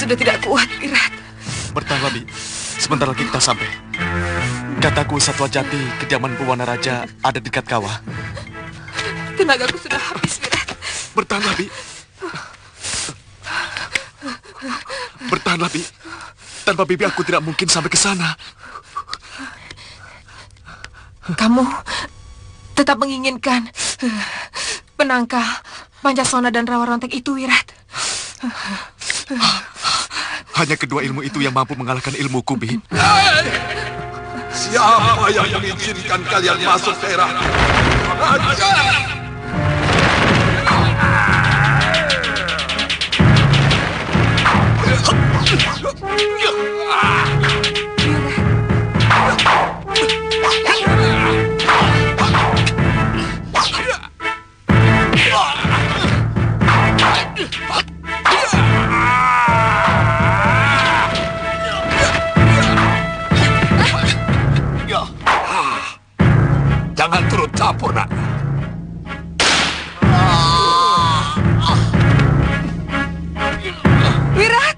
Sudah tidak kuat, Wirat. Bertahanlah, Bi. Sebentar lagi kita sampai. Kataku Satwa Jati, kediaman Pewana Raja ada di dekat kawah. Tenagaku sudah habis, Wirat. Bertahanlah, Bi. Bertahanlah, Bi. Tanpa Bibi aku tidak mungkin sampai ke sana. Kamu tetap menginginkan penangkal Pancasona dan Rawa Rontek itu, Wirat. Hanya kedua ilmu itu yang mampu mengalahkan ilmuku, Bi. Siapa yang mengizinkan kalian masuk daerah raja? Jangan turut campur, nak. Wirat!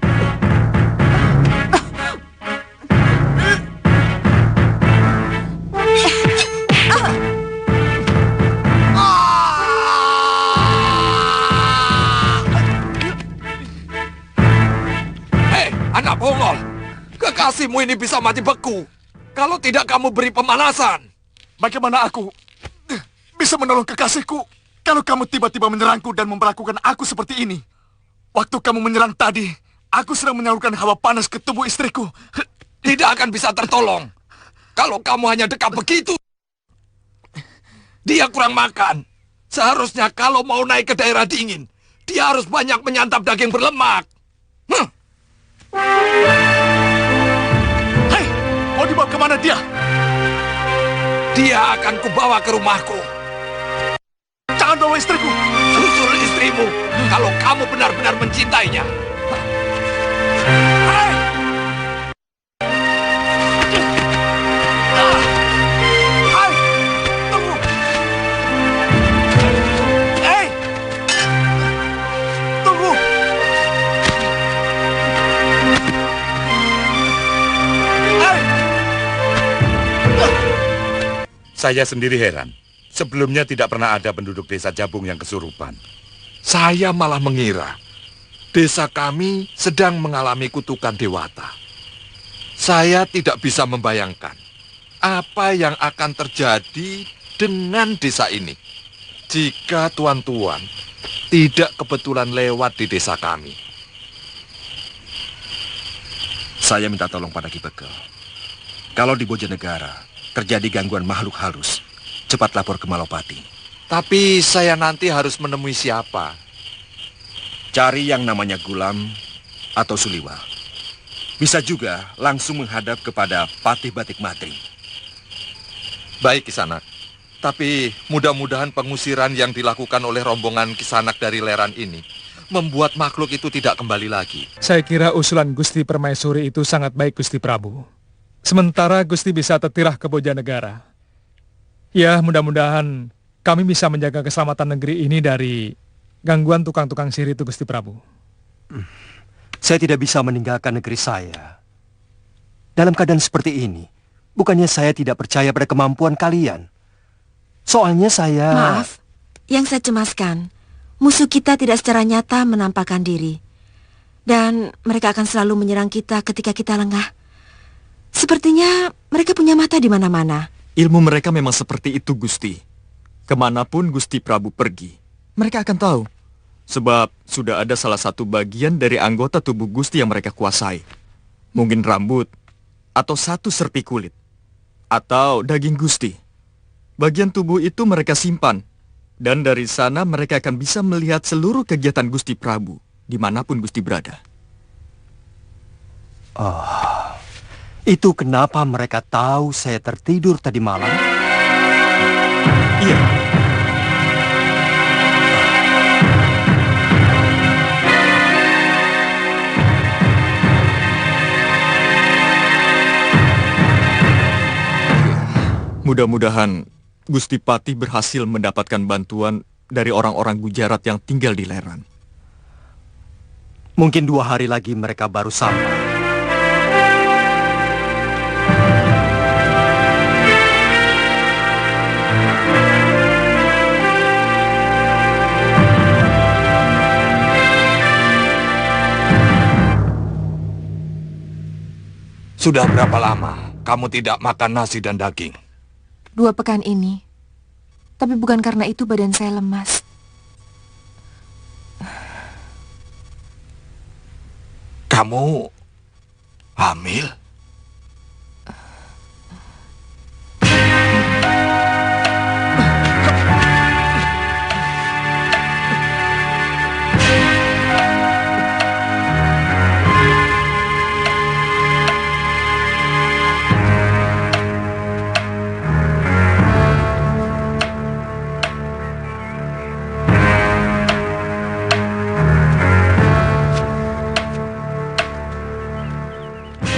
Hei, anak bongol. Kekasihmu ini bisa mati beku kalau tidak kamu beri pemanasan. Bagaimana aku bisa menolong kekasihku kalau kamu tiba-tiba menyerangku dan memperlakukan aku seperti ini? Waktu kamu menyerang tadi, aku sedang menyalurkan hawa panas ke tubuh istriku. Tidak akan bisa tertolong kalau kamu hanya dekat begitu. Dia kurang makan. Seharusnya kalau mau naik ke daerah dingin, dia harus banyak menyantap daging berlemak. Hei, mau dibawa kemana dia? Dia akan kubawa ke rumahku. Jangan bawa istriku. Susul istrimu kalau kamu benar-benar mencintainya. Hai! Hai! Tunggu! Hei! Tunggu! Hai! Saya sendiri heran. Sebelumnya tidak pernah ada penduduk desa Jabung yang kesurupan. Saya malah mengira desa kami sedang mengalami kutukan dewata. Saya tidak bisa membayangkan apa yang akan terjadi dengan desa ini jika tuan-tuan tidak kebetulan lewat di desa kami. Saya minta tolong pada Ki Bekel. Kalau di Bojonegara terjadi gangguan makhluk halus, cepat lapor ke Malopati. Tapi saya nanti harus menemui siapa? Cari yang namanya Gulam atau Suliwa. Bisa juga langsung menghadap kepada Patih Batik Matri. Baik, Kisanak. Tapi mudah-mudahan pengusiran yang dilakukan oleh rombongan Kisanak dari Leran ini membuat makhluk itu tidak kembali lagi. Saya kira usulan Gusti Permaisuri itu sangat baik, Gusti Prabu. Sementara Gusti bisa tertirah ke Bojanegara. Ya, mudah-mudahan kami bisa menjaga keselamatan negeri ini dari gangguan tukang-tukang sihir itu, Gusti Prabu. Saya tidak bisa meninggalkan negeri saya. Dalam keadaan seperti ini, bukannya saya tidak percaya pada kemampuan kalian. Soalnya saya... Maaf, yang saya cemaskan, musuh kita tidak secara nyata menampakkan diri. Dan mereka akan selalu menyerang kita ketika kita lengah. Sepertinya mereka punya mata di mana-mana. Ilmu mereka memang seperti itu, Gusti. Kemanapun Gusti Prabu pergi, mereka akan tahu. Sebab sudah ada salah satu bagian dari anggota tubuh Gusti yang mereka kuasai. Mungkin rambut, atau satu serpi kulit, atau daging Gusti. Bagian tubuh itu mereka simpan, dan dari sana mereka akan bisa melihat seluruh kegiatan Gusti Prabu, dimanapun Gusti berada. Itu kenapa mereka tahu saya tertidur tadi malam? Iya. Mudah-mudahan Gusti Patih berhasil mendapatkan bantuan dari orang-orang Gujarat yang tinggal di Leran. Mungkin 2 hari lagi mereka baru sampai. Sudah berapa lama kamu tidak makan nasi dan daging? 2 pekan ini. Tapi bukan karena itu badan saya lemas. Kamu hamil?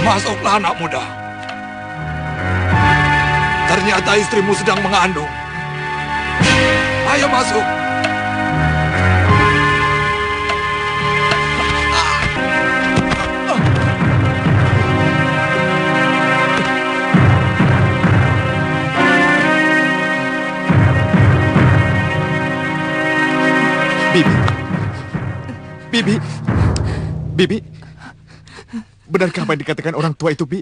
Masuklah, anak muda. Ternyata istrimu sedang mengandung. Ayo masuk. Bibi. Bibi. Bibi. Benarkah apa yang dikatakan orang tua itu, Bi?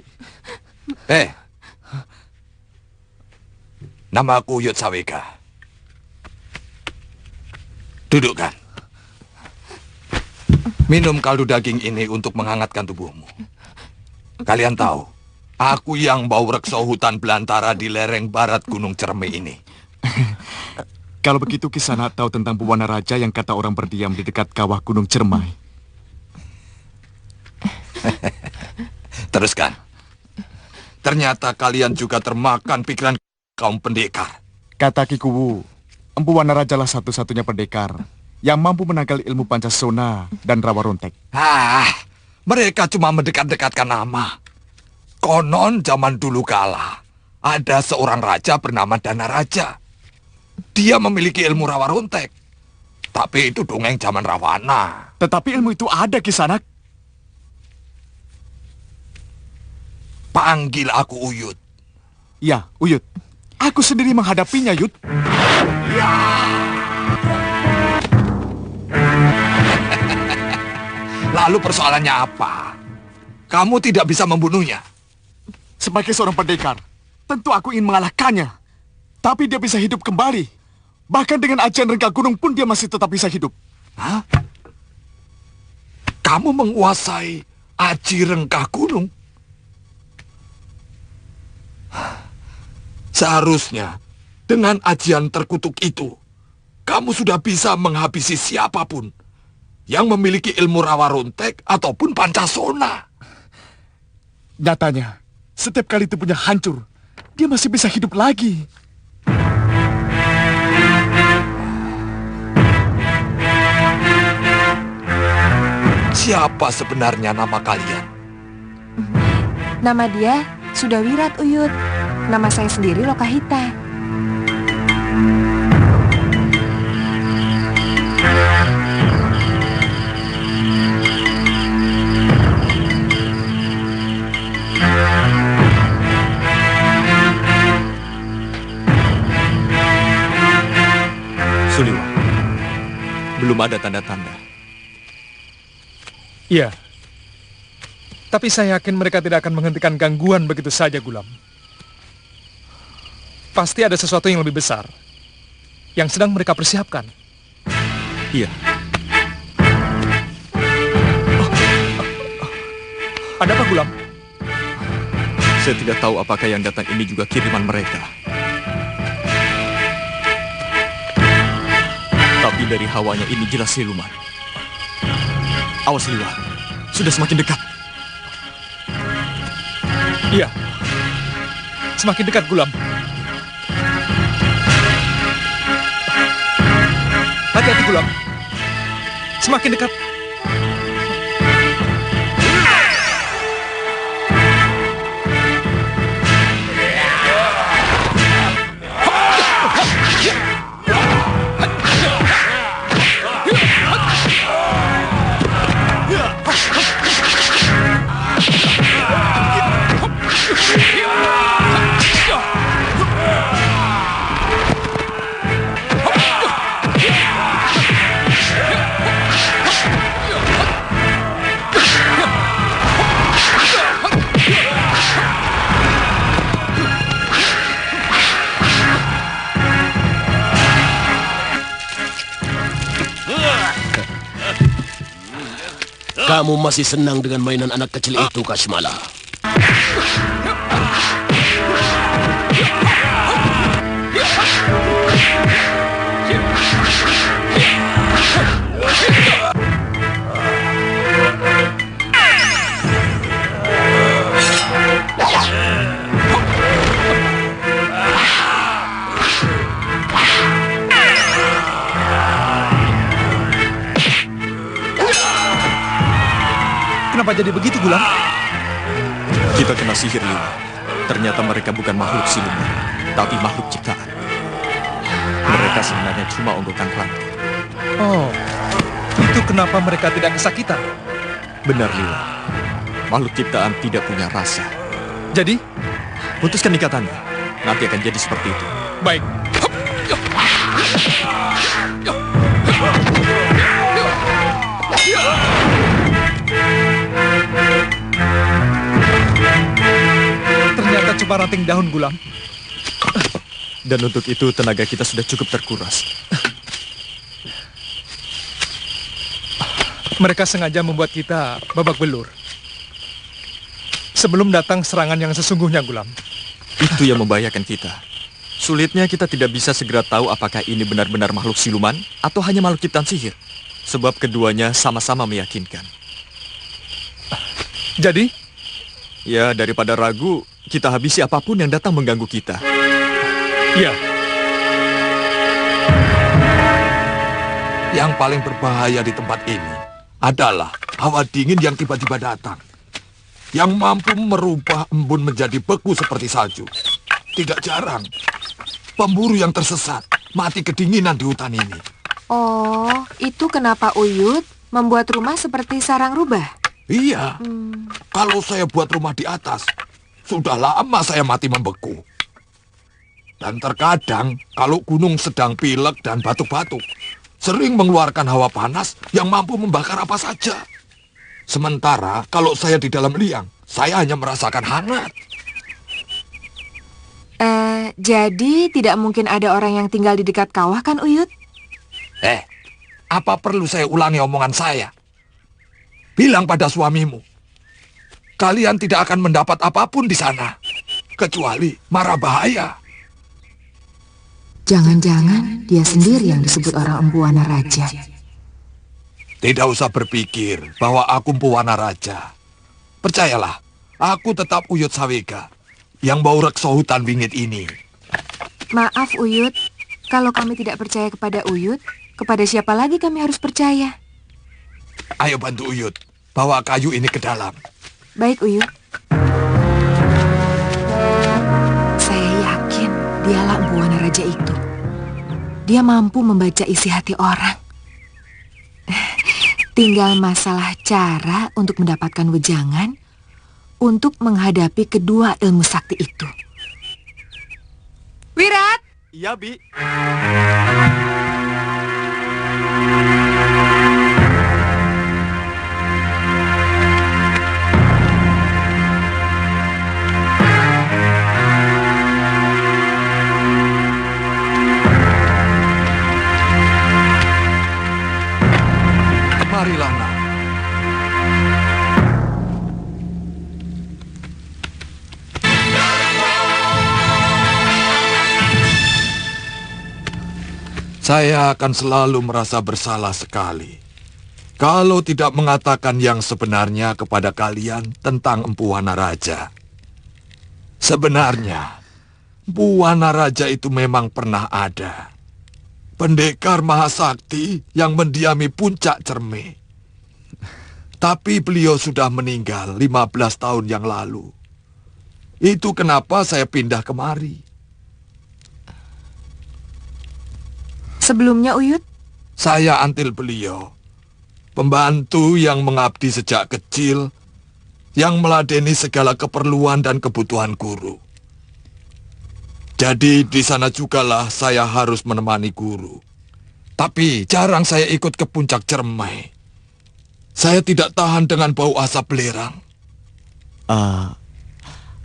Namaku Yud Saweka. Dudukkan. Minum kaldu daging ini untuk menghangatkan tubuhmu. Kalian tahu, aku yang bau rekso hutan belantara di lereng barat Gunung Cerme ini. Kalau begitu Kisanak tahu tentang Buwana Raja yang kata orang berdiam di dekat kawah Gunung Cermai. Teruskan. Ternyata kalian juga termakan pikiran kaum pendekar. Kata Kikuwu, Empu Wana Raja lah satu-satunya pendekar yang mampu menangkal ilmu Pancasona dan Rawa Rontek. Mereka cuma mendekat-dekatkan nama. Konon zaman dulu kala, ada seorang raja bernama Dana Raja. Dia memiliki ilmu Rawa Rontek. Tapi itu dongeng zaman Rawana. Tetapi ilmu itu ada, Kisanak. Panggil aku Uyut. Ya, Uyut. Aku sendiri menghadapinya, Yud. Ya. Lalu persoalannya apa? Kamu tidak bisa membunuhnya. Sebagai seorang pendekar, tentu aku ingin mengalahkannya. Tapi dia bisa hidup kembali. Bahkan dengan ajian rengka gunung pun dia masih tetap bisa hidup. Hah? Kamu menguasai aji rengkah gunung? Seharusnya, dengan ajian terkutuk itu, kamu sudah bisa menghabisi siapapun yang memiliki ilmu Rawa Rontek ataupun Pancasona. Nyatanya, setiap kali tubuhnya hancur, dia masih bisa hidup lagi. Siapa sebenarnya nama kalian? Nama dia Sudawirat, Uyut. Nama saya sendiri Lokahita. Suliwa, belum ada tanda-tanda. Iya. Tapi saya yakin mereka tidak akan menghentikan gangguan begitu saja, Gulam. Pasti ada sesuatu yang lebih besar yang sedang mereka persiapkan. Iya. Ada apa, Gulam? Saya tidak tahu apakah yang datang ini juga kiriman mereka. Tapi dari hawanya ini jelas siluman. Awas, Liwa. Sudah semakin dekat. Iya. Semakin dekat, Gulam. Hati-hati, Gulam. Semakin dekat. Kamu masih senang dengan mainan anak kecil itu, Kashmala? Kenapa jadi begitu, Gulam? Kita kena sihir, Liwa. Ternyata mereka bukan makhluk siluman, tapi makhluk ciptaan. Mereka sebenarnya cuma onggokan rantai. Oh, itu kenapa mereka tidak kesakitan? Benar, Liwa. Makhluk ciptaan tidak punya rasa. Jadi, putuskan ikatannya. Nanti akan jadi seperti itu. baik. Ternyata cuma ranting daun, Gulam. Dan untuk itu tenaga kita sudah cukup terkuras. Mereka sengaja membuat kita babak belur sebelum datang serangan yang sesungguhnya, Gulam. Itu yang membahayakan kita. Sulitnya kita tidak bisa segera tahu apakah ini benar-benar makhluk siluman atau hanya makhluk ciptaan sihir. Sebab keduanya sama-sama meyakinkan. Jadi? Ya, daripada ragu, kita habisi apapun yang datang mengganggu kita. Iya. Yang paling berbahaya di tempat ini adalah hawa dingin yang tiba-tiba datang, yang mampu merubah embun menjadi beku seperti salju. Tidak jarang, pemburu yang tersesat mati kedinginan di hutan ini. Oh, itu kenapa Uyut membuat rumah seperti sarang rubah? Iya, kalau saya buat rumah di atas, sudah lama saya mati membeku. Dan terkadang, kalau gunung sedang pilek dan batuk-batuk, sering mengeluarkan hawa panas yang mampu membakar apa saja. Sementara, kalau saya di dalam liang, saya hanya merasakan hangat. Jadi tidak mungkin ada orang yang tinggal di dekat kawah kan, Uyut? Apa perlu saya ulangi omongan saya? Bilang pada suamimu, kalian tidak akan mendapat apapun di sana, kecuali mara bahaya. Jangan-jangan dia sendiri yang disebut orang Empu Wana Raja. Tidak usah berpikir bahwa aku Empu Wana Raja. Percayalah, Aku tetap Uyut Sawega yang bau rekso hutan wingit ini. Maaf, Uyut. Kalau kami tidak percaya kepada Uyut, kepada siapa lagi kami harus percaya? Ayo bantu Uyut, bawa kayu ini ke dalam. Baik, Uyut. Saya yakin dialah Empu Wanaraja itu. Dia mampu membaca isi hati orang. Tinggal masalah cara untuk mendapatkan wejangan untuk menghadapi kedua ilmu sakti itu. Wirat! Iya, Bi. Marilah, nak. Saya akan selalu merasa bersalah sekali kalau tidak mengatakan yang sebenarnya kepada kalian tentang Empu Wanaraja. Sebenarnya, Empu Wanaraja itu memang pernah ada. Pendekar Mahasakti yang mendiami puncak Cerme. Tapi beliau sudah meninggal 15 tahun yang lalu. Itu kenapa saya pindah kemari. Sebelumnya, Uyut? Saya antil beliau. Pembantu yang mengabdi sejak kecil, yang meladeni segala keperluan dan kebutuhan guru. Jadi di sana jugalah saya harus menemani guru. Tapi jarang saya ikut ke puncak Cermai. Saya tidak tahan dengan bau asap belerang.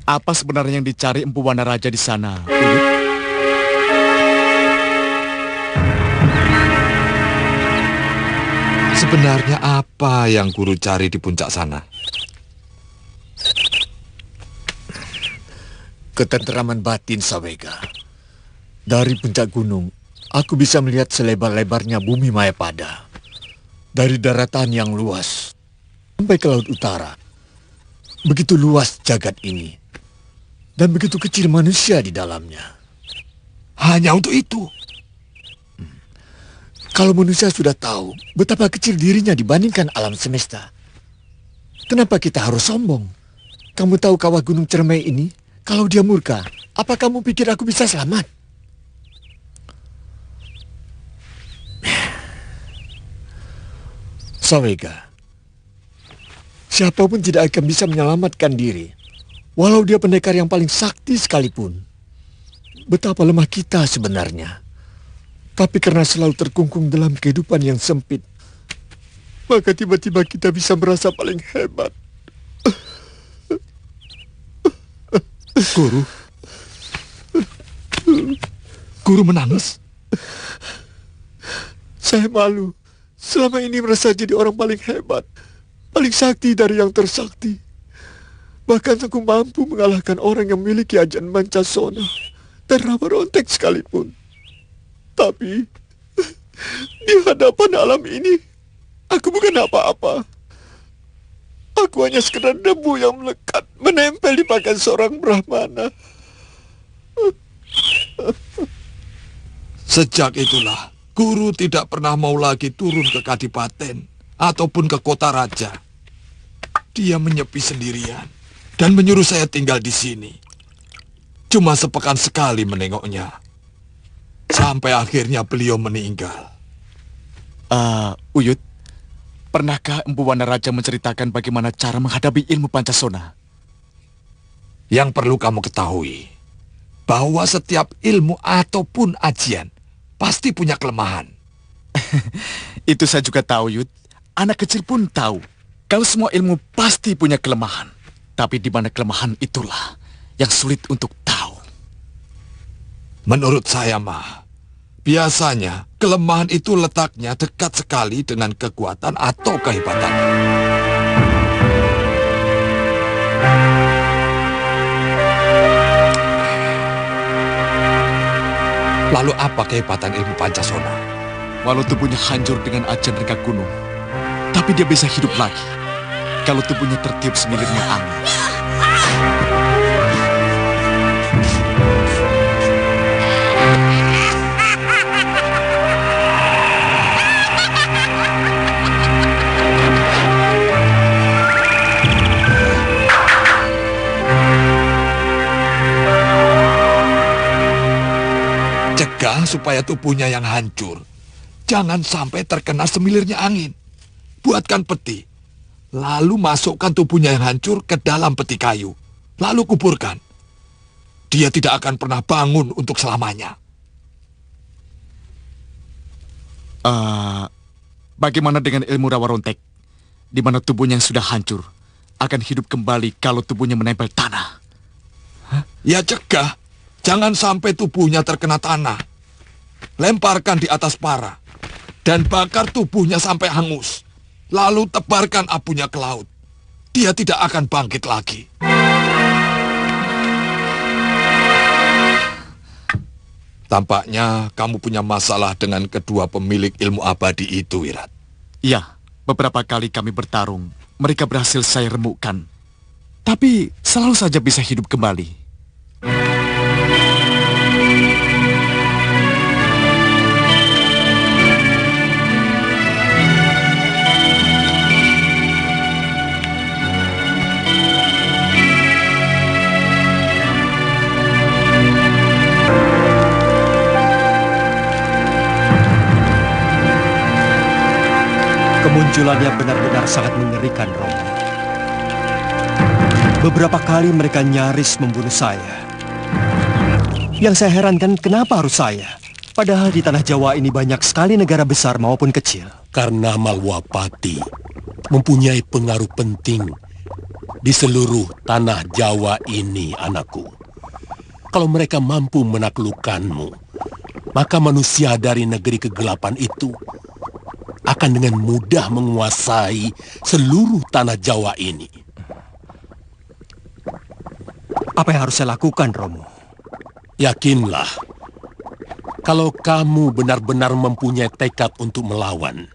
Apa sebenarnya yang dicari Empu Wanaraja di sana, Uyut? Sebenarnya apa yang guru cari di puncak sana? Ketenteraman batin, Sawega. Dari puncak gunung, aku bisa melihat selebar-lebarnya bumi Mayapada. Dari daratan yang luas sampai ke laut utara. Begitu luas jagat ini. Dan begitu kecil manusia di dalamnya. Hanya untuk itu? Kalau manusia sudah tahu betapa kecil dirinya dibandingkan alam semesta, kenapa kita harus sombong? Kamu tahu kawah gunung Cermai ini? Kalau dia murka, apa kamu pikir aku bisa selamat? Sawega, siapapun tidak akan bisa menyelamatkan diri, walau dia pendekar yang paling sakti sekalipun. Betapa lemah kita sebenarnya. Tapi karena selalu terkungkung dalam kehidupan yang sempit, maka tiba-tiba kita bisa merasa paling hebat. Guru? Guru menangis? Saya malu. Selama ini merasa jadi orang paling hebat, paling sakti dari yang tersakti. Bahkan aku mampu mengalahkan orang yang memiliki ajian Mancasona dan Rama Rontek sekalipun. Tapi di hadapan alam ini, aku bukan apa-apa. Aku hanya sekedar debu yang melekat, menempel di pakaian seorang Brahmana. Sejak itulah, guru tidak pernah mau lagi turun ke Kadipaten ataupun ke kota raja. Dia menyepi sendirian dan menyuruh saya tinggal di sini. Cuma sepekan sekali menengoknya. Sampai akhirnya beliau meninggal. Uyut, pernahkah Empu Wanaraja menceritakan bagaimana cara menghadapi ilmu Pancasona? Yang perlu kamu ketahui, bahwa setiap ilmu ataupun ajian pasti punya kelemahan. Itu saya juga tahu, Yud. Anak kecil pun tahu. Kalau semua ilmu pasti punya kelemahan. Tapi di mana kelemahan itulah yang sulit untuk tahu. Menurut saya mah, biasanya kelemahan itu letaknya dekat sekali dengan kekuatan atau kehebatan. Lalu apa kehebatan ilmu Pancasona? Walau tubuhnya hancur dengan ajian rengga gunung, tapi dia bisa hidup lagi kalau tubuhnya tertiup semilirnya angin. Cegah supaya tubuhnya yang hancur. Jangan sampai terkena semilirnya angin. Buatkan peti. Lalu masukkan tubuhnya yang hancur ke dalam peti kayu. Lalu kuburkan. Dia tidak akan pernah bangun untuk selamanya. Bagaimana dengan ilmu rawa rontek? Di mana tubuhnya yang sudah hancur akan hidup kembali kalau tubuhnya menempel tanah. Ya cegah. Jangan sampai tubuhnya terkena tanah. Lemparkan di atas para. Dan bakar tubuhnya sampai hangus. Lalu tebarkan abunya ke laut. Dia tidak akan bangkit lagi. Tampaknya kamu punya masalah dengan kedua pemilik ilmu abadi itu, Wirat. Iya, beberapa kali kami bertarung. Mereka berhasil saya remukkan. Tapi selalu saja bisa hidup kembali. Kemunculannya benar-benar sangat mengerikan, Romo. Beberapa kali mereka nyaris membunuh saya. Yang saya herankan, kenapa harus saya? Padahal di tanah Jawa ini banyak sekali negara besar maupun kecil. Karena Malwapati mempunyai pengaruh penting di seluruh tanah Jawa ini, anakku. Kalau mereka mampu menaklukkanmu, maka manusia dari negeri kegelapan itu akan dengan mudah menguasai seluruh tanah Jawa ini. Apa yang harus saya lakukan, Romo? Yakinlah, kalau kamu benar-benar mempunyai tekad untuk melawan,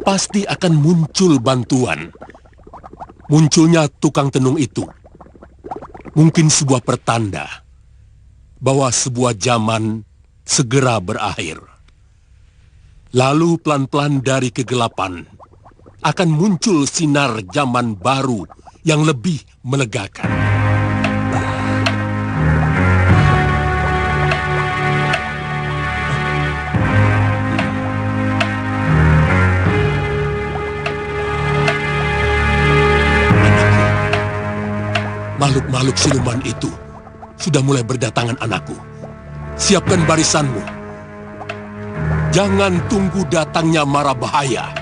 pasti akan muncul bantuan. Munculnya tukang tenung itu mungkin sebuah pertanda bahwa sebuah zaman segera berakhir. Lalu pelan-pelan dari kegelapan akan muncul sinar zaman baru yang lebih melegakan. Makhluk-makhluk siluman itu sudah mulai berdatangan, anakku. Siapkan barisanmu. Jangan tunggu datangnya mara bahaya.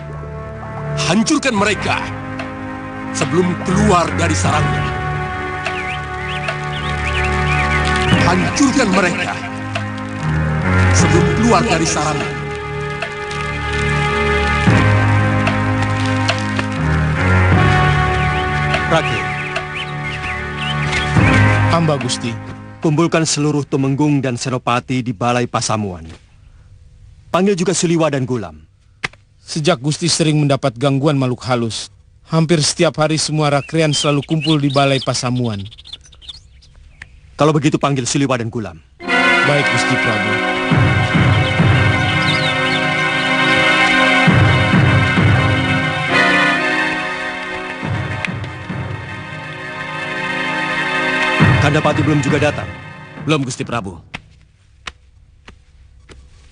Hancurkan mereka sebelum keluar dari sarangnya. Hancurkan mereka sebelum keluar dari sarangnya. Rakyat, Hamba Gusti. kumpulkan seluruh Tumenggung dan Senopati di Balai Pasamuan. Panggil juga Suliwa dan Gulam. Sejak Gusti sering mendapat gangguan makhluk halus, hampir setiap hari semua rakrian selalu kumpul di Balai Pasamuan. Kalau begitu panggil Suliwa dan Gulam. Baik, Gusti Prabu. Kandapati belum juga datang. Belum, Gusti Prabu.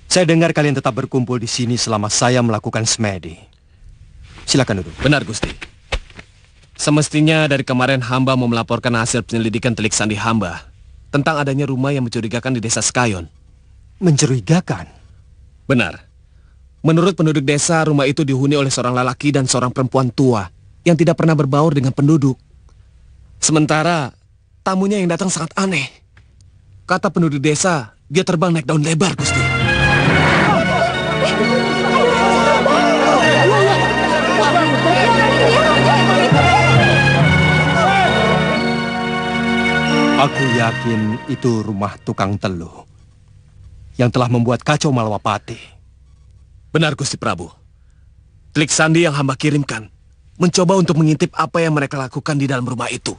Saya dengar kalian tetap berkumpul di sini selama saya melakukan semedi. Silakan duduk. Benar, Gusti. Semestinya dari kemarin hamba mau melaporkan hasil penyelidikan telik sandi hamba tentang adanya rumah yang mencurigakan di desa Skayon. Mencurigakan? Benar. Menurut penduduk desa, rumah itu dihuni oleh seorang lelaki dan seorang perempuan tua yang tidak pernah berbaur dengan penduduk. Sementara tamunya yang datang sangat aneh. Kata penduduk desa, dia terbang naik daun lebar, Gusti. Aku yakin itu rumah tukang teluh yang telah membuat kacau Malwapati. Benar, Gusti Prabu. Telik sandi yang hamba kirimkan mencoba untuk mengintip apa yang mereka lakukan di dalam rumah itu.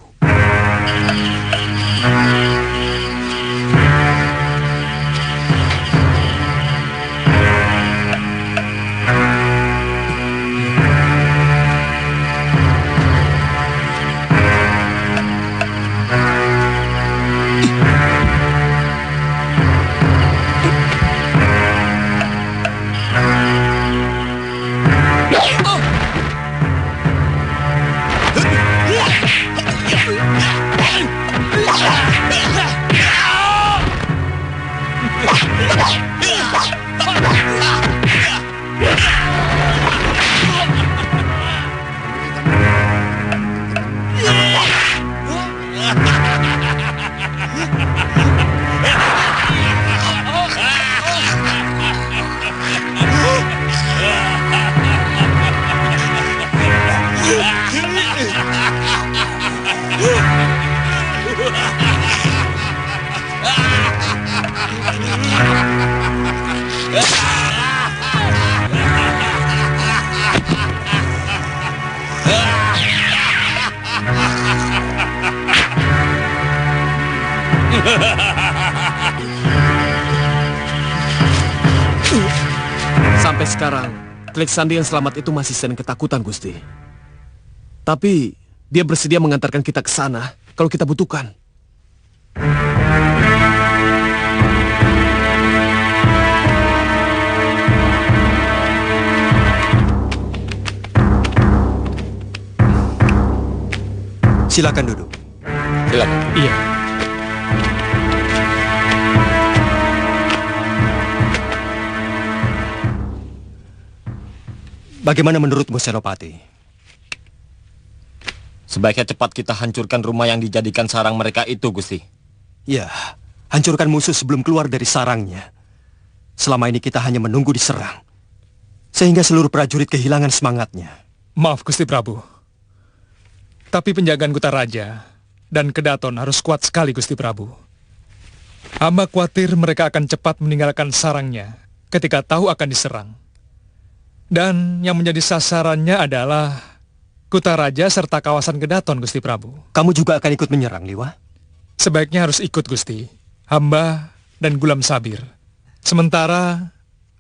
Sampai sekarang, Klik Sandi yang selamat itu masih sedang ketakutan, Gusti. Tapi dia bersedia mengantarkan kita ke sana kalau kita butuhkan. Silakan duduk. Silakan. Iya. Bagaimana menurutmu, Senopati? Sebaiknya cepat kita hancurkan rumah yang dijadikan sarang mereka itu, Gusti. Ya, hancurkan musuh sebelum keluar dari sarangnya. Selama ini kita hanya menunggu diserang, sehingga seluruh prajurit kehilangan semangatnya. Maaf, Gusti Prabu. Tapi penjagaan Kutaraja dan Kedaton harus kuat sekali, Gusti Prabu. Hamba khawatir mereka akan cepat meninggalkan sarangnya ketika tahu akan diserang. Dan yang menjadi sasarannya adalah Kutaraja serta kawasan Kedaton, Gusti Prabu. Kamu juga akan ikut menyerang, Liwa? Sebaiknya harus ikut, Gusti. Hamba dan Gulam Sabir. Sementara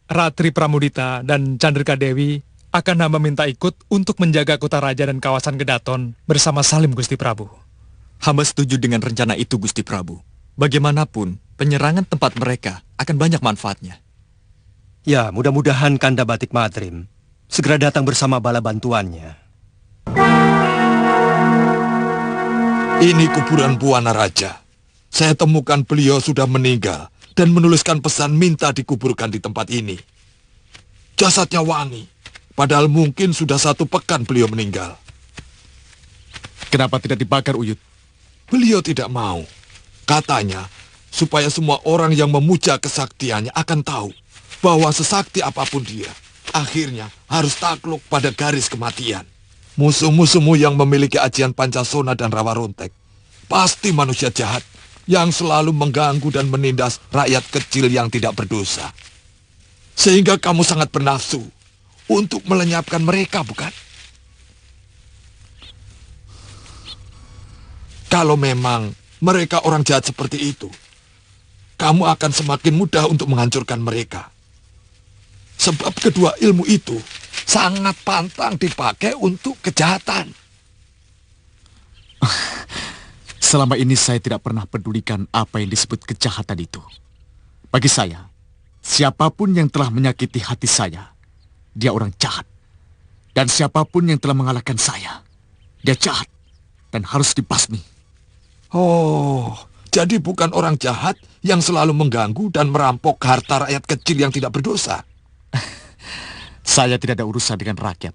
Ratri Pramudita dan Candrika Dewi akan hamba minta ikut untuk menjaga Kutaraja dan kawasan Kedaton bersama Salim, Gusti Prabu. Hamba setuju dengan rencana itu, Gusti Prabu. Bagaimanapun, penyerangan tempat mereka akan banyak manfaatnya. Ya, mudah-mudahan Kanda Batik Madrim segera datang bersama bala bantuannya. Ini kuburan Buana Raja. Saya temukan beliau sudah meninggal dan menuliskan pesan minta dikuburkan di tempat ini. Jasadnya wangi, padahal mungkin sudah 1 pekan beliau meninggal. Kenapa tidak dibakar, Uyut? Beliau tidak mau. Katanya, supaya semua orang yang memuja kesaktiannya akan tahu bahwa sesakti apapun dia, akhirnya harus takluk pada garis kematian. Musuh-musuhmu yang memiliki ajian Pancasona dan Rawa Rontek pasti manusia jahat yang selalu mengganggu dan menindas rakyat kecil yang tidak berdosa. Sehingga kamu sangat bernafsu untuk melenyapkan mereka, bukan? Kalau memang mereka orang jahat seperti itu, kamu akan semakin mudah untuk menghancurkan mereka. Sebab kedua ilmu itu sangat pantang dipakai untuk kejahatan. Selama ini saya tidak pernah pedulikan apa yang disebut kejahatan itu. Bagi saya, siapapun yang telah menyakiti hati saya, dia orang jahat. Dan siapapun yang telah mengalahkan saya, dia jahat dan harus dibasmi. Oh, jadi bukan orang jahat yang selalu mengganggu dan merampok harta rakyat kecil yang tidak berdosa. Saya tidak ada urusan dengan rakyat.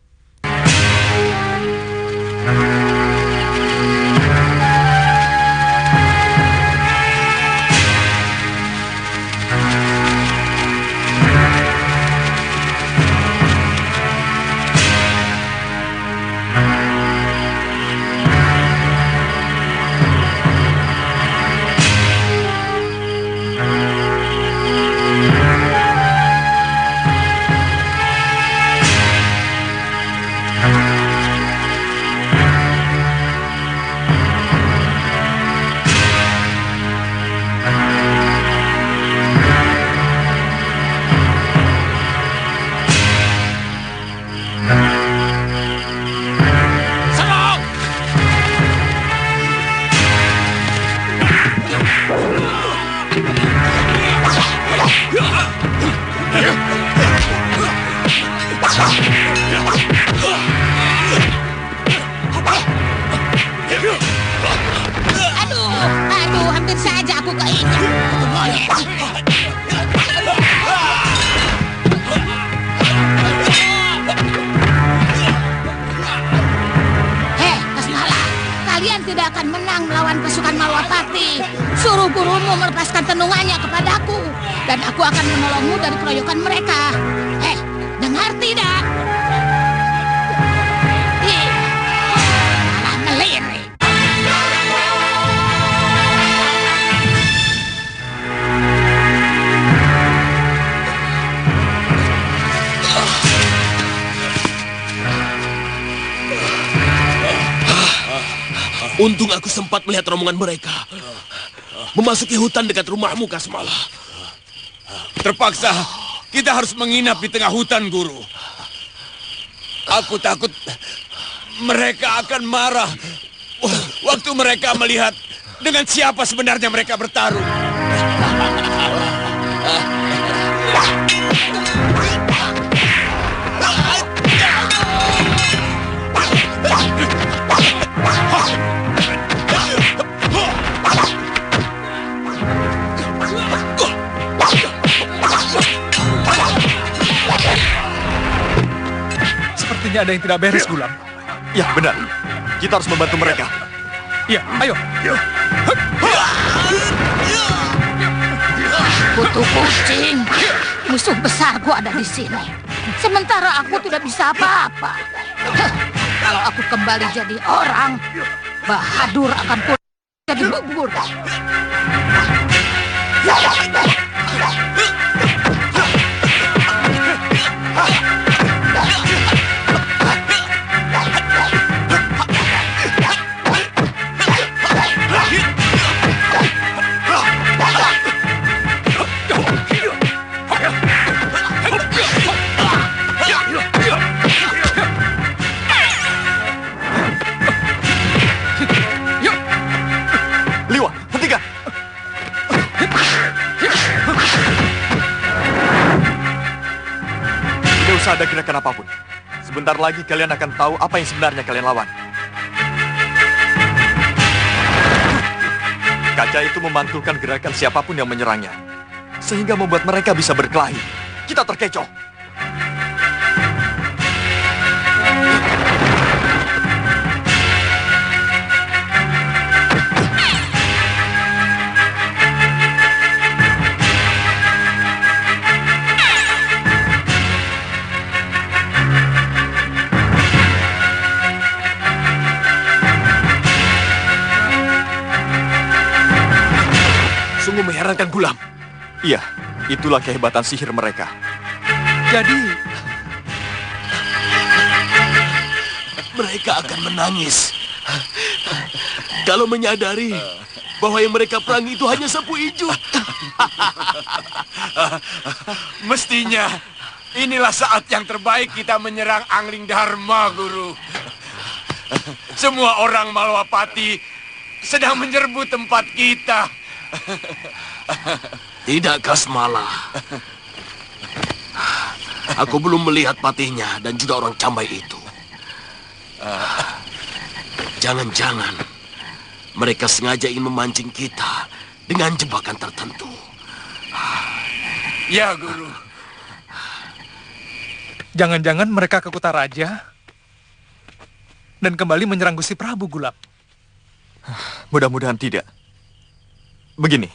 Aduh, hampir saja aku keinjak. Hei, Kasmala, kalian tidak akan menang melawan pasukan Malwapati. Suruh gurumu melepaskan tenungannya kepadaku, dan aku akan menolongmu dari keroyokan mereka. Hei, dengar tidak? Malah melirik. Untung aku sempat melihat rombongan mereka memasuki hutan dekat rumahmu, Kasmala. Terpaksa kita harus menginap di tengah hutan, Guru. Aku takut mereka akan marah waktu mereka melihat dengan siapa sebenarnya mereka bertarung. Sepertinya ada yang tidak beres, Gulam. Ya, benar. Kita harus membantu mereka. Iya, ayo. Kutu kucing, musuh besarku ada di sini. Sementara aku tidak bisa apa-apa. Kalau aku kembali jadi orang, Bahadur akan jadi bubur. Tidak ada gerakan apapun. Sebentar lagi kalian akan tahu apa yang sebenarnya kalian lawan. Kaca itu memantulkan gerakan siapapun yang menyerangnya, sehingga membuat mereka bisa berkelahi. Kita terkecoh. Sungguh mengherankan, Gulam. Iya, itulah kehebatan sihir mereka. Jadi, mereka akan menangis kalau menyadari bahwa yang mereka perangi itu hanya sapu ijuk. Mestinya inilah saat yang terbaik kita menyerang Angling Dharma, Guru. Semua orang Malwapati sedang menyerbu tempat kita. Tidak, Kasmala. Aku belum melihat patihnya dan juga orang Cambai itu. Jangan-jangan mereka sengaja ingin memancing kita dengan jebakan tertentu. Ya, Guru. Jangan-jangan mereka ke Kutaraja dan kembali menyerang Gusti Prabu, Gulam. Mudah-mudahan tidak. Begini,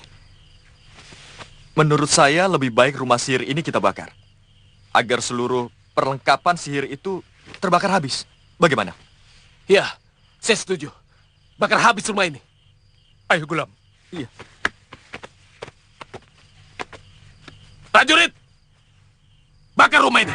menurut saya lebih baik rumah sihir ini kita bakar, agar seluruh perlengkapan sihir itu terbakar habis. Bagaimana? Ya, saya setuju. Bakar habis rumah ini. Ayo, Gulam. Iya. Prajurit, bakar rumah ini.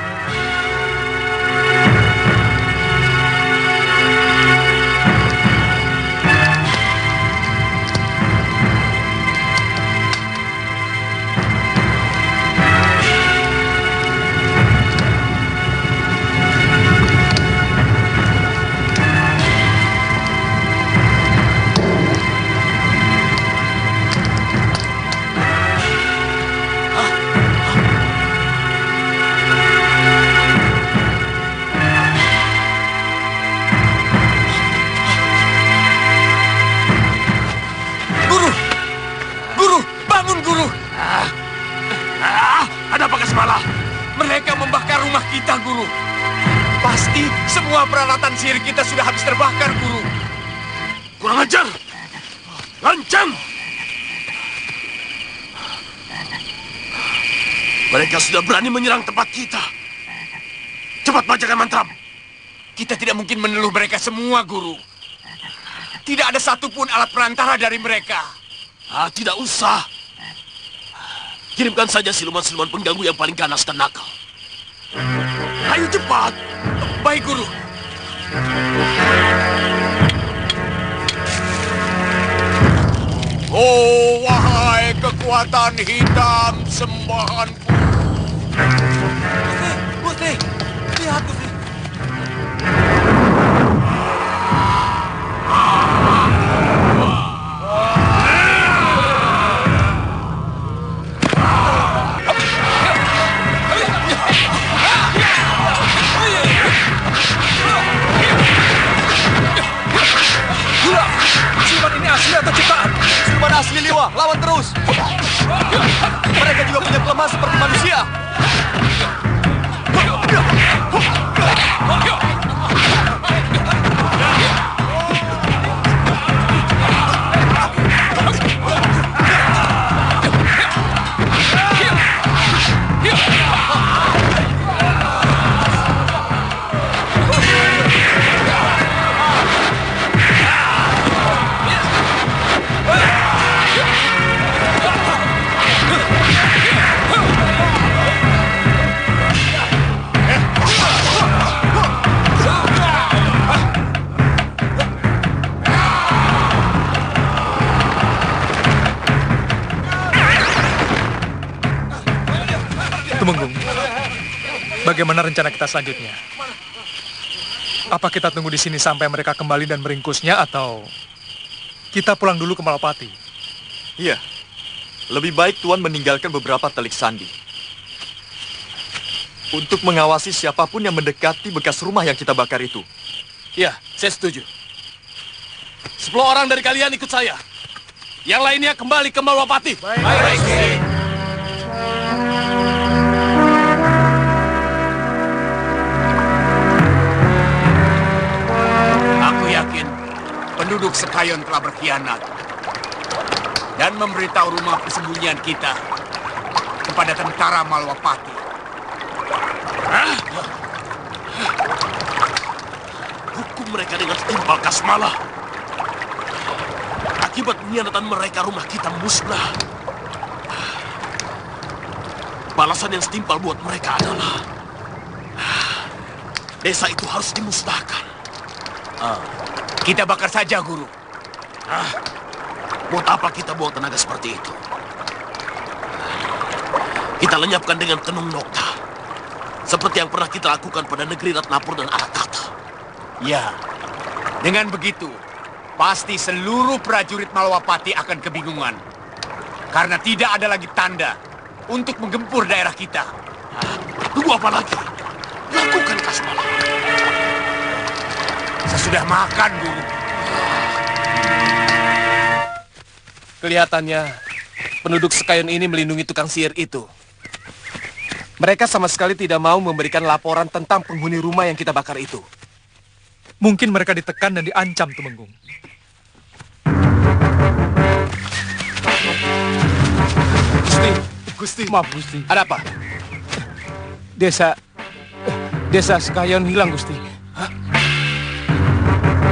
Semua peralatan sihir kita sudah habis terbakar, Guru. Kurang ajar! Lancang! Mereka sudah berani menyerang tempat kita. Cepat bacakan mantra. Kita tidak mungkin meneluh mereka semua, Guru. Tidak ada satupun alat perantara dari mereka. Tidak usah. Kirimkan saja siluman-siluman pengganggu yang paling ganas dan nakal. Ayo cepat. Baik, Guru. Oh, wahai kekuatan hitam sembahanku. Gusti, lihat Gusti. Siluman ini asli atau ciptaan? Siluman asli, Liwa. Lawan terus. Mereka juga punya kelemahan seperti manusia. Tumenggung, bagaimana rencana kita selanjutnya? Apa kita tunggu di sini sampai mereka kembali dan meringkusnya, atau kita pulang dulu ke Malapati? Iya, lebih baik Tuan meninggalkan beberapa telik sandi untuk mengawasi siapapun yang mendekati bekas rumah yang kita bakar itu. Ya, saya setuju. 10 orang dari kalian ikut saya. Yang lainnya kembali ke Malapati. Baik. Aku yakin penduduk Sekayon telah berkhianat dan memberitahu rumah persembunyian kita kepada tentara Malwapati. Hukum mereka dengan setimpal Kasmala. Akibat pengkhianatan mereka, rumah kita musnah. Balasan yang setimpal buat mereka adalah desa itu harus dimusnahkan. Kita bakar saja, Guru. Buat apa kita buang tenaga seperti itu? Kita lenyapkan dengan tenung nokta. Seperti yang pernah kita lakukan pada negeri Ratnapur dan Arakata. Ya, dengan begitu, pasti seluruh prajurit Malwapati akan kebingungan. Karena tidak ada lagi tanda untuk menggempur daerah kita. Tunggu apa lagi? Lakukan, Kasmala. Sesudah makan, Guru. Kelihatannya penduduk Sekayon ini melindungi tukang sihir itu. Mereka sama sekali tidak mau memberikan laporan tentang penghuni rumah yang kita bakar itu. Mungkin mereka ditekan dan diancam, Tumenggung. Gusti, maaf Gusti. Ada apa? Desa Sekayon hilang, Gusti. Hah?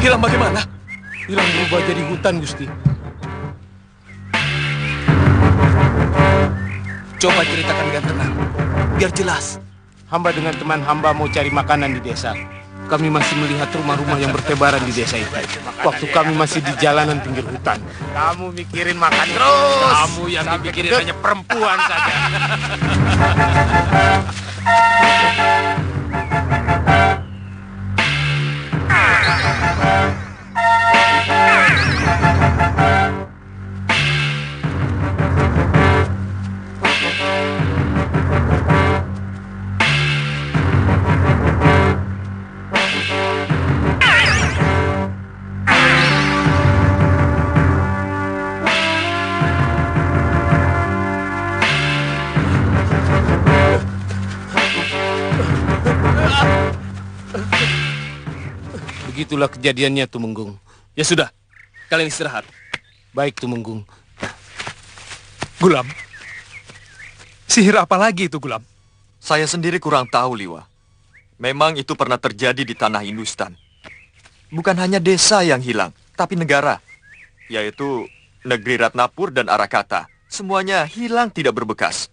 Hilang bagaimana? Hilang berubah jadi hutan, Gusti. Coba ceritakan dengan tenang, biar jelas. Hamba dengan teman hamba mau cari makanan di desa. Kami masih melihat rumah-rumah yang bertebaran di desa itu. Waktu kami masih di jalanan pinggir hutan. Kamu mikirin makan terus. Kamu yang dipikirin hanya perempuan saja. begitulah kejadiannya, Tumenggung. Ya sudah, kalian istirahat. Baik, Tumenggung. Gulam, sihir apa lagi itu, Gulam? Saya sendiri kurang tahu, Liwa. Memang itu pernah terjadi di tanah Hindustan. Bukan hanya desa yang hilang, tapi negara. Yaitu negeri Ratnapur dan Arakata. Semuanya hilang tidak berbekas.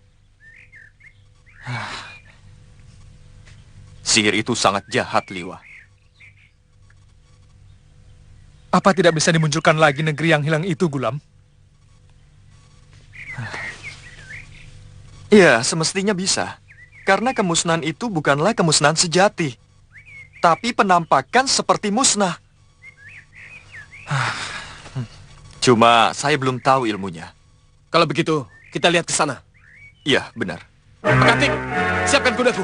Sihir itu sangat jahat, Liwa. Apa tidak bisa dimunculkan lagi negeri yang hilang itu, Gulam? Ya, semestinya bisa. Karena kemusnahan itu bukanlah kemusnahan sejati, tapi penampakan seperti musnah. Cuma saya belum tahu ilmunya. Kalau begitu, kita lihat ke sana. Iya, benar. Pekatik, siapkan kudaku.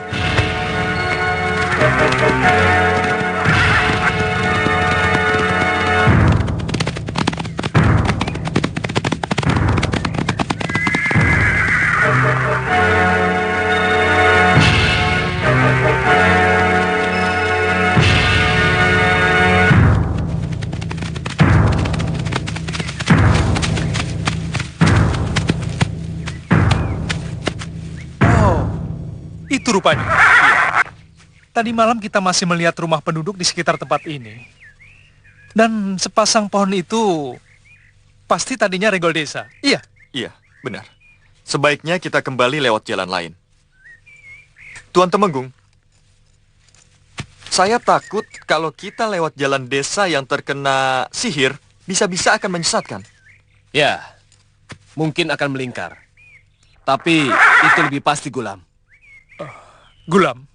Itu rupanya. Tadi malam kita masih melihat rumah penduduk di sekitar tempat ini. Dan sepasang pohon itu pasti tadinya regol desa. Iya. Iya, benar. Sebaiknya kita kembali lewat jalan lain. Tuan Temenggung, saya takut kalau kita lewat jalan desa yang terkena sihir, bisa-bisa akan menyesatkan. Ya, mungkin akan melingkar. Tapi itu lebih pasti, Gulam. Gulam,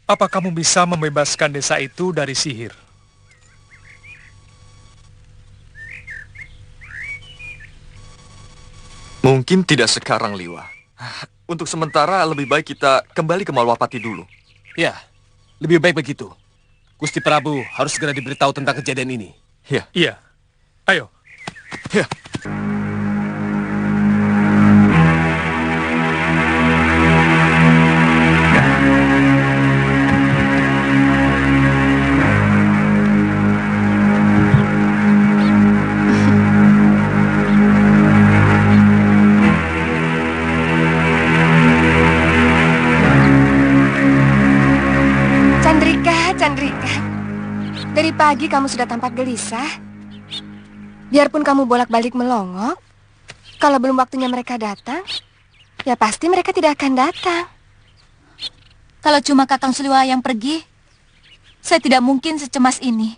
apa kamu bisa membebaskan desa itu dari sihir? Mungkin tidak sekarang, Liwa. Untuk sementara lebih baik kita kembali ke Malwapati dulu. Ya, lebih baik begitu. Gusti Prabu harus segera diberitahu tentang kejadian ini. Ya. Iya. Ayo. Ya. Chandrika, dari pagi kamu sudah tampak gelisah. Biarpun kamu bolak-balik melongok, kalau belum waktunya mereka datang, ya pasti mereka tidak akan datang. Kalau cuma Kakang Suliwa yang pergi, saya tidak mungkin secemas ini.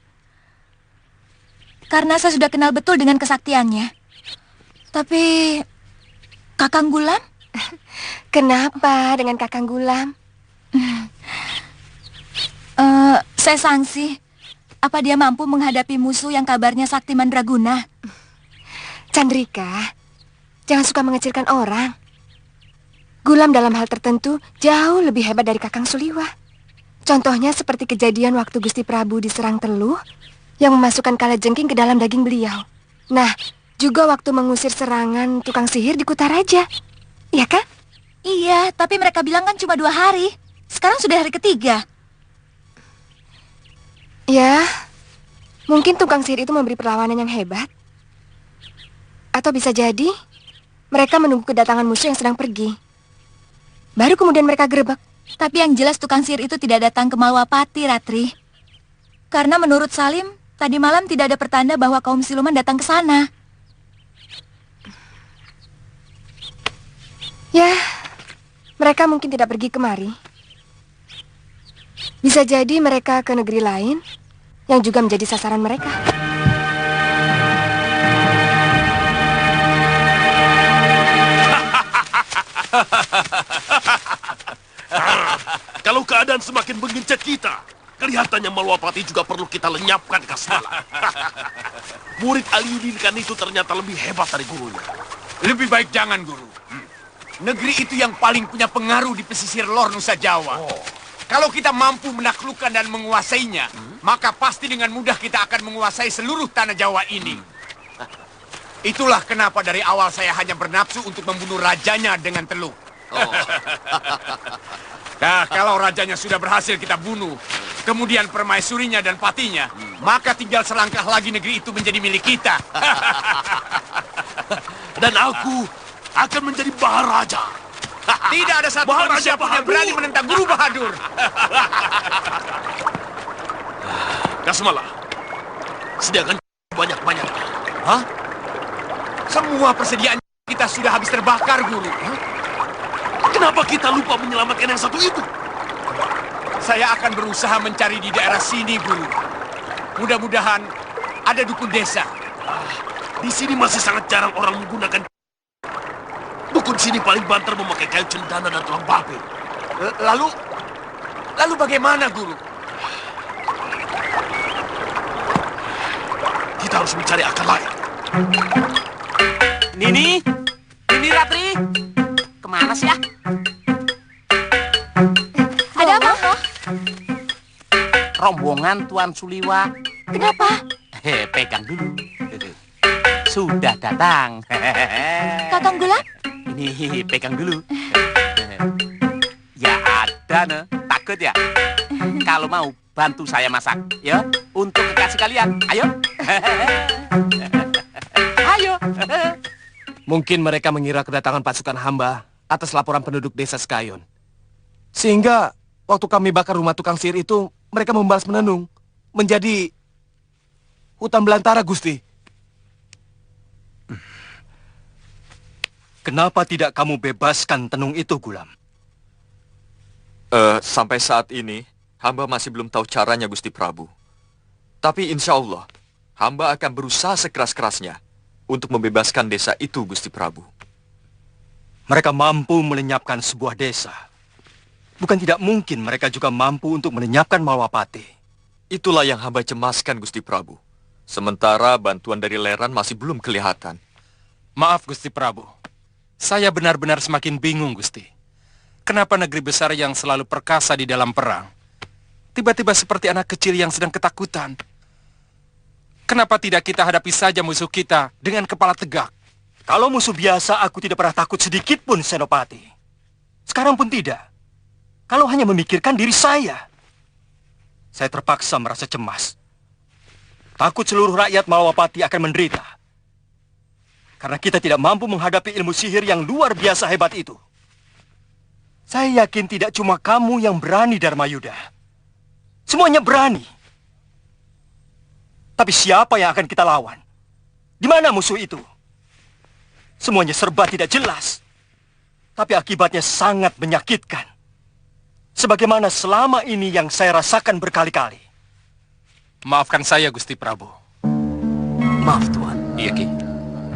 Karena saya sudah kenal betul dengan kesaktiannya. Tapi Kakang Gulam? Kenapa dengan Kakang Gulam? Saya sangsi. Apa dia mampu menghadapi musuh yang kabarnya sakti mandraguna? Chandrika, jangan suka mengecilkan orang. Gulam dalam hal tertentu jauh lebih hebat dari Kakang Suliwa. Contohnya seperti kejadian waktu Gusti Prabu diserang teluh yang memasukkan kalajengking ke dalam daging beliau. Nah, juga waktu mengusir serangan tukang sihir di Kutaraja. Iya kan? Iya, tapi mereka bilang kan cuma 2 hari. Sekarang sudah hari ketiga. Ya, mungkin tukang sihir itu memberi perlawanan yang hebat. Atau bisa jadi mereka menunggu kedatangan musuh yang sedang pergi. Baru kemudian mereka gerebek. Tapi yang jelas tukang sihir itu tidak datang ke Malwapati, Ratri. Karena menurut Salim, tadi malam tidak ada pertanda bahwa kaum siluman datang ke sana. Ya, mereka mungkin tidak pergi kemari. Bisa jadi mereka ke negeri lain yang juga menjadi sasaran mereka. Kalau keadaan semakin mengencet kita, kelihatannya Malwapati juga perlu kita lenyapkan Kasmala. Murid Aliudinkan itu ternyata lebih hebat dari gurunya. Lebih baik jangan, Guru. Negeri itu yang paling punya pengaruh di pesisir lor Nusa Jawa. Kalau kita mampu menaklukkan dan menguasainya, maka pasti dengan mudah kita akan menguasai seluruh tanah Jawa ini. Itulah kenapa dari awal saya hanya bernafsu untuk membunuh rajanya dengan teluk. Nah, kalau rajanya sudah berhasil kita bunuh, kemudian permaisurinya dan patinya, maka tinggal selangkah lagi negeri itu menjadi milik kita. Dan aku akan menjadi Maharaja. Tidak ada satu manusia pun yang berani menentang Guru Bahadur. Dasmala, sediakan banyak-banyaknya. Hah? Semua persediaan kita sudah habis terbakar, Guru. Kenapa kita lupa menyelamatkan yang satu itu? Saya akan berusaha mencari di daerah sini, Guru. Mudah-mudahan ada dukun desa. Di sini masih sangat jarang orang menggunakan. Dukun sini paling banter memakai kayu cendana dan tulang bapir. Lalu bagaimana, Guru? Kita harus mencari akal lain. Nini Ratri, kemana sih ya? Ada apa? Rombongan Tuan Suliwa. Kenapa? Pegang dulu. Sudah datang. Kakang Gulam? Ini pegang dulu. Ya ada ne, takut ya? Kalau mau bantu saya masak, ya, untuk kekasih kalian. Ayo. Ayo. Mungkin mereka mengira kedatangan pasukan hamba atas laporan penduduk desa Sekayon. Sehingga waktu kami bakar rumah tukang sihir itu, mereka membalas menenung menjadi hutan belantara, Gusti. Kenapa tidak kamu bebaskan tenung itu, Gulam? Sampai saat ini, hamba masih belum tahu caranya, Gusti Prabu. Tapi insya Allah, hamba akan berusaha sekeras-kerasnya untuk membebaskan desa itu, Gusti Prabu. Mereka mampu melenyapkan sebuah desa. Bukan tidak mungkin mereka juga mampu untuk melenyapkan Malwapati. Itulah yang hamba cemaskan, Gusti Prabu. Sementara bantuan dari Leran masih belum kelihatan. Maaf, Gusti Prabu. Saya benar-benar semakin bingung, Gusti. Kenapa negeri besar yang selalu perkasa di dalam perang, tiba-tiba seperti anak kecil yang sedang ketakutan? Kenapa tidak kita hadapi saja musuh kita dengan kepala tegak? Kalau musuh biasa, aku tidak pernah takut sedikit pun, Senopati. Sekarang pun tidak. Kalau hanya memikirkan diri saya terpaksa merasa cemas. Takut seluruh rakyat Malwapati akan menderita. Karena kita tidak mampu menghadapi ilmu sihir yang luar biasa hebat itu. Saya yakin tidak cuma kamu yang berani, Dharmayuda. Semuanya berani. Tapi siapa yang akan kita lawan? Di mana musuh itu? Semuanya serba tidak jelas. Tapi akibatnya sangat menyakitkan. Sebagaimana selama ini yang saya rasakan berkali-kali. Maafkan saya, Gusti Prabu. Maaf, Tuan. Iya, Ki.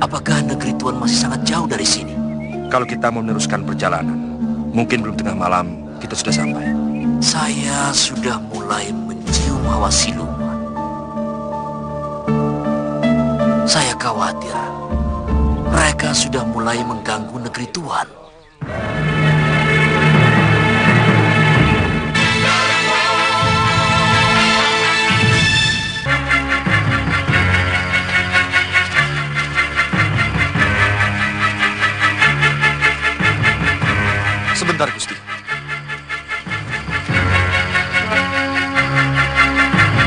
Apakah negeri Tuan masih sangat jauh dari sini? Kalau kita mau meneruskan perjalanan, mungkin belum tengah malam kita sudah sampai. Saya sudah mulai mencium hawa siluman. Saya khawatir mereka sudah mulai mengganggu negeri Tuan. Sebentar, Gusti.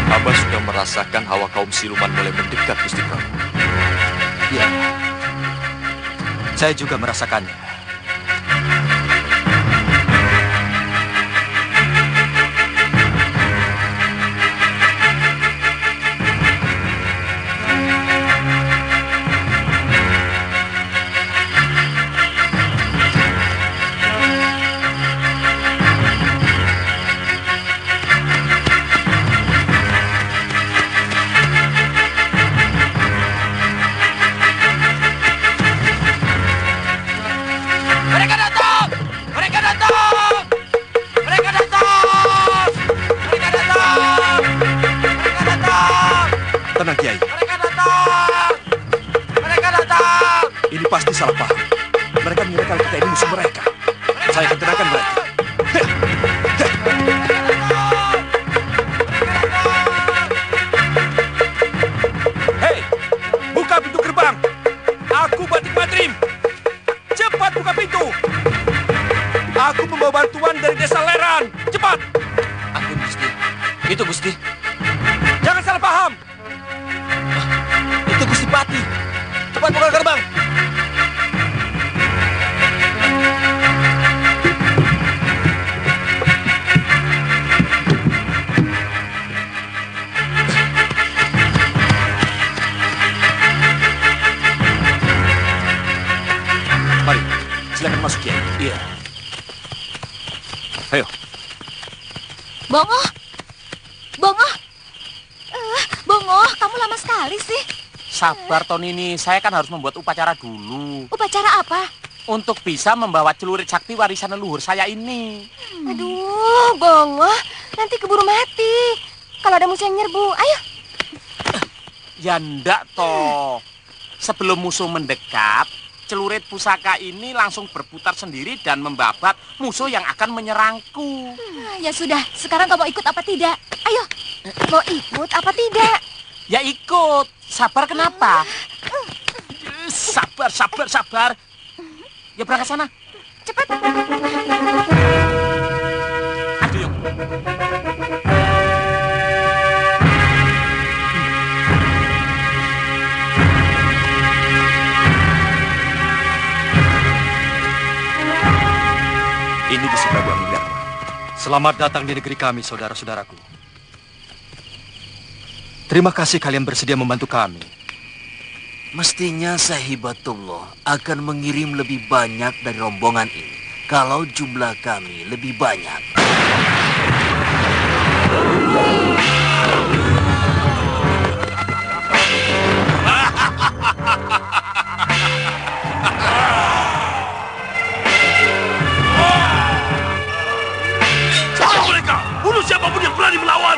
Hamba sudah merasakan hawa kaum siluman mulai mendekat, Gusti Prabu. Ya, saya juga merasakannya. Tenang, Kiai. Mereka datang! Mereka datang! Ini pasti salah paham. Mereka mengira kalau kita ini musuh mereka. Saya akan tenangkan mereka. Hei, buka pintu gerbang. Aku Batik Madrim. Cepat buka pintu. Aku membawa bantuan dari desa Leran. Cepat. Ampun, Gusti. Itu Gusti. Jangan salah paham. Itu Gusti Pati. Cepat buka gerbang. Mari, silakan masuk ya. Iya. Ayo. Bongo! Bongo! Bongo, kamu lama sekali sih. Sabar, Tonini. Saya kan harus membuat upacara dulu. Upacara apa? Untuk bisa membawa celurit sakti warisan leluhur saya ini. Aduh, Bongo, nanti keburu mati. Kalau ada musuh yang nyerbu, ayo. Ya ndak, toh. Sebelum musuh mendekat, celurit pusaka ini langsung berputar sendiri dan membabat musuh yang akan menyerangku. Ya sudah, sekarang kamu ikut apa tidak? Ayo. Mau ikut apa tidak? Ya ikut. Sabar kenapa? Sabar, sabar, sabar. Ya berangkat sana. Cepat. Aduh, yuk. Ini Gusti Prabu Amingdarma. Selamat datang di negeri kami, saudara-saudaraku. Terima kasih kalian bersedia membantu kami. Mestinya Sahibatullah akan mengirim lebih banyak dari rombongan ini kalau jumlah kami lebih banyak. Cepat mereka! Bunuh siapapun yang berani melawan!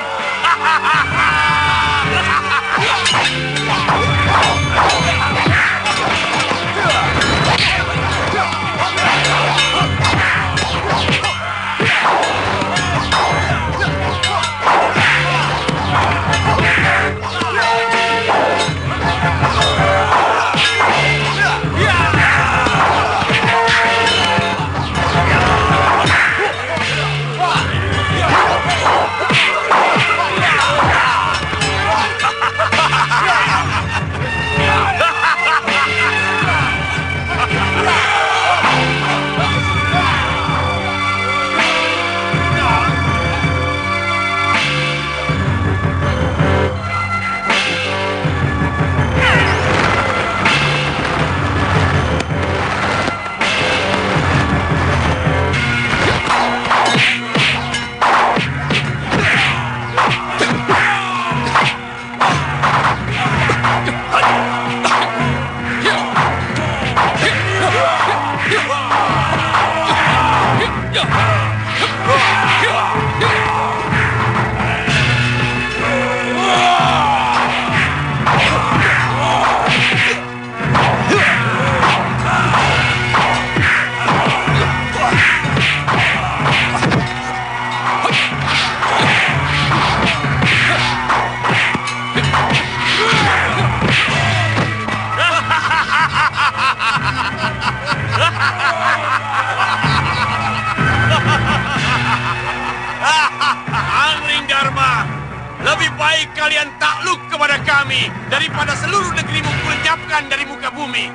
Lebih baik kalian takluk kepada kami daripada seluruh negerimu kulenyapkan dari muka bumi.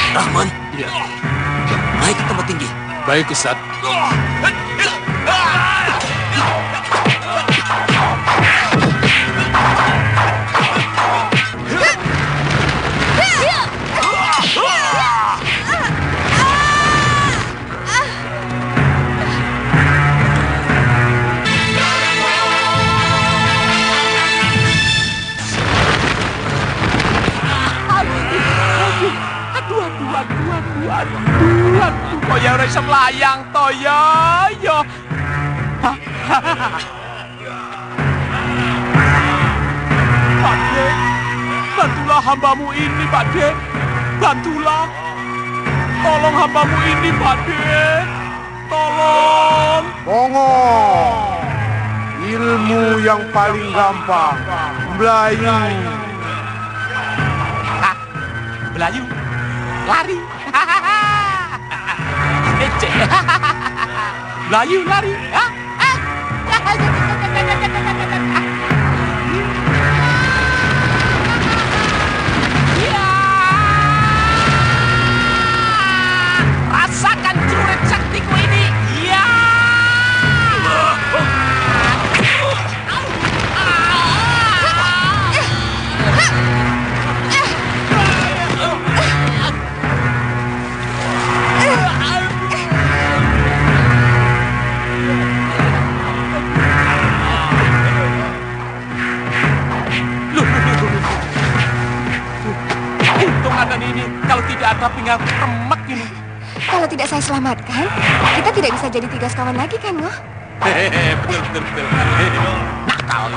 Rahman, naik ke tempat tinggi. Baik, Ustaz. Toya ora iso mlayang Toya yo. Pakde, bantulah hambamu ini, Pakde. Bantulah. Tolong hambamu ini, Pakde. Tolong. Bongo. Ilmu yang paling gampang. Belayu. Belayu. Lari. Ece. Belayu lari. Rasakan celurit saktiku ini. Ya. Untung ada ini. Kalau tidak ada pinggang remek ini. Kalau tidak saya selamatkan, kita tidak bisa jadi 3 sekawan lagi kan, Ngoh? Hehehe, betul. Nakal.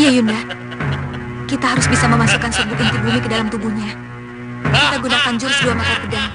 Iya, Yunda. Kita harus bisa memasukkan serbuk inti bumi ke dalam tubuhnya. Kita gunakan jurus 2 mata pedang.